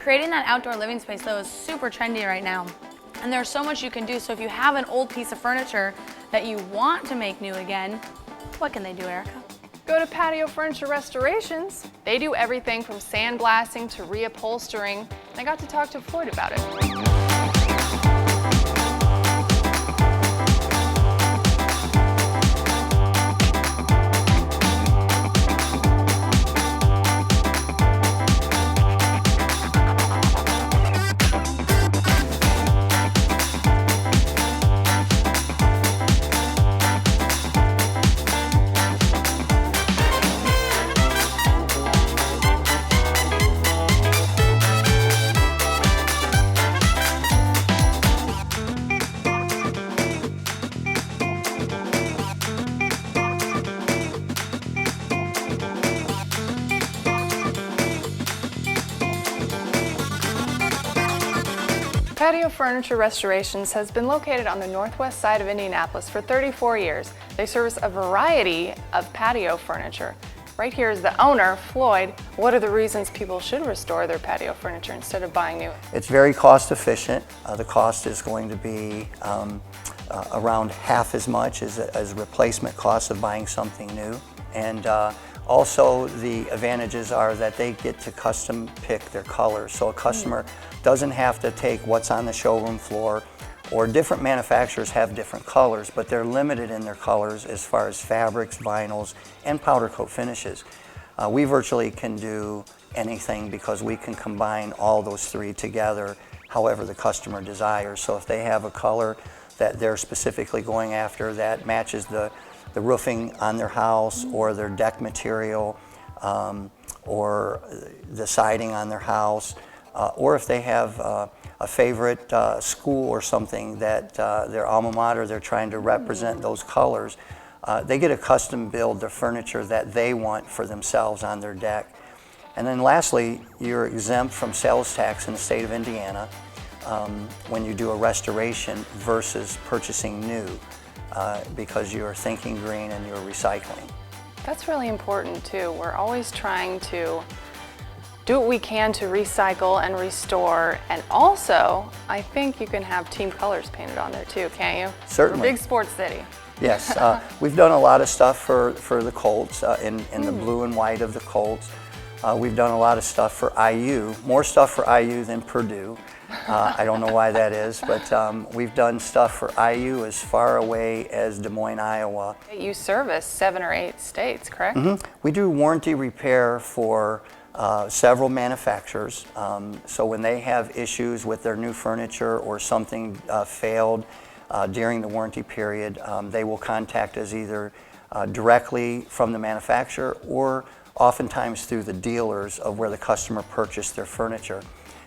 Creating that outdoor living space, though, is super trendy right now. And there's so much you can do. So if you have an old piece of furniture that you want to make new again, what can they do, Erica? Go to Patio Furniture Restorations. They do everything from sandblasting to reupholstering. I got to talk to Floyd about it. Patio Furniture Restorations has been located on the northwest side of Indianapolis for 34 years. They service a variety of patio furniture. Right here is the owner, Floyd. What are the reasons people should restore their patio furniture instead of buying new? It's very cost efficient. The cost is going to be around half as much as replacement cost of buying something new. And also the advantages are that they get to custom pick their colors. So a customer doesn't have to take what's on the showroom floor, or different manufacturers have different colors, but they're limited in their colors as far as fabrics, vinyls, and powder coat finishes. We virtually can do anything because we can combine all those three together however the customer desires. So if they have a color that they're specifically going after that matches the roofing on their house or their deck material or the siding on their house, or if they have a favorite school or something that their alma mater, they're trying to represent those colors, they get a custom build their furniture that they want for themselves on their deck. And then lastly, you're exempt from sales tax in the state of Indiana when you do a restoration versus purchasing new because you're thinking green and you're recycling. That's really important too. We're always trying to do what we can to recycle and restore, and also I think you can have team colors painted on there too, can't you? Certainly. We're a big sports city. Yes, we've done a lot of stuff for the Colts in the blue and white of the Colts. We've done a lot of stuff for IU, more stuff for IU than Purdue. I don't know why that is, but we've done stuff for IU as far away as Des Moines, Iowa. You service 7 or 8 states, correct? We do warranty repair for several manufacturers. So when they have issues with their new furniture or something failed during the warranty period, they will contact us either directly from the manufacturer or oftentimes through the dealers of where the customer purchased their furniture.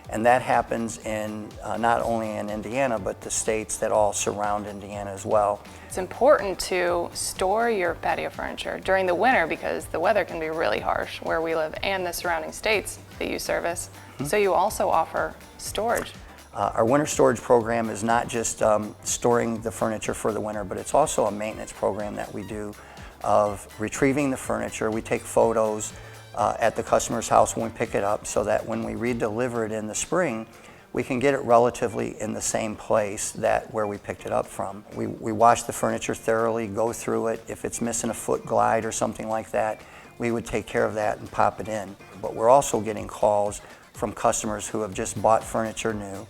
And that happens in not only in Indiana, but the states that all surround Indiana as well. It's important to store your patio furniture during the winter because the weather can be really harsh where we live and the surrounding states that you service. So you also offer storage. Our winter storage program is not just storing the furniture for the winter, but it's also a maintenance program that we do of retrieving the furniture. We take photos at the customer's house when we pick it up so that when we redeliver it in the spring, we can get it relatively in the same place that where we picked it up from. We wash the furniture thoroughly, go through it. If it's missing a foot glide or something like that, we would take care of that and pop it in. But we're also getting calls from customers who have just bought furniture new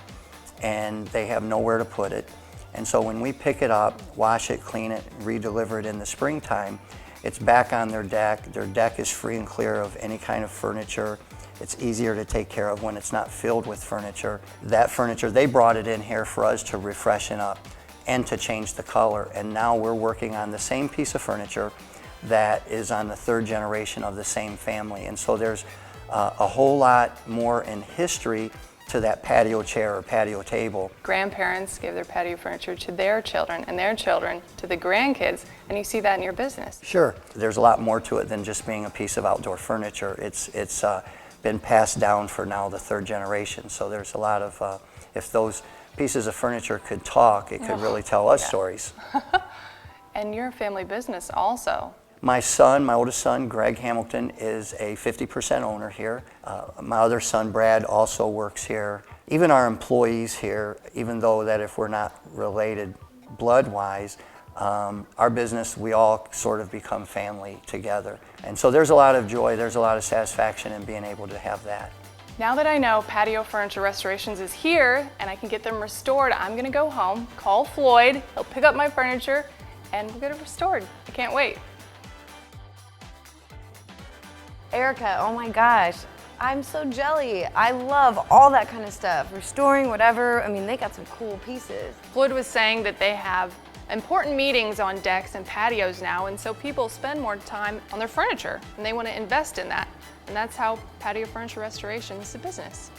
and they have nowhere to put it. And so when we pick it up, wash it, clean it, redeliver it in the springtime, it's back on their deck. Their deck is free and clear of any kind of furniture. It's easier to take care of when it's not filled with furniture. That furniture, they brought it in here for us to refreshen up and to change the color. And now we're working on the same piece of furniture that is on the 3rd generation of the same family. And so there's a whole lot more in history to that patio chair or patio table. Grandparents give their patio furniture to their children and their children to the grandkids, and you see that in your business. Sure. There's a lot more to it than just being a piece of outdoor furniture. It's been passed down for now the 3rd generation, so there's a lot of, if those pieces of furniture could talk, it could really tell us stories. And your family business also My son, my oldest son, Greg Hamilton, is a 50% owner here. My other son, Brad, also works here. Even our employees here, even though that if we're not related blood-wise, our business, we all sort of become family together. And so there's a lot of joy, there's a lot of satisfaction in being able to have that. Now that I know Patio Furniture Restorations is here and I can get them restored, I'm gonna go home, call Floyd, he'll pick up my furniture, and we'll get it restored. I can't wait. Erica, oh my gosh, I'm so jelly. I love all that kind of stuff, restoring whatever. I mean, they got some cool pieces. Floyd was saying that they have important meetings on decks and patios now, and so people spend more time on their furniture, and they want to invest in that. And that's how Patio Furniture Restorations is a business.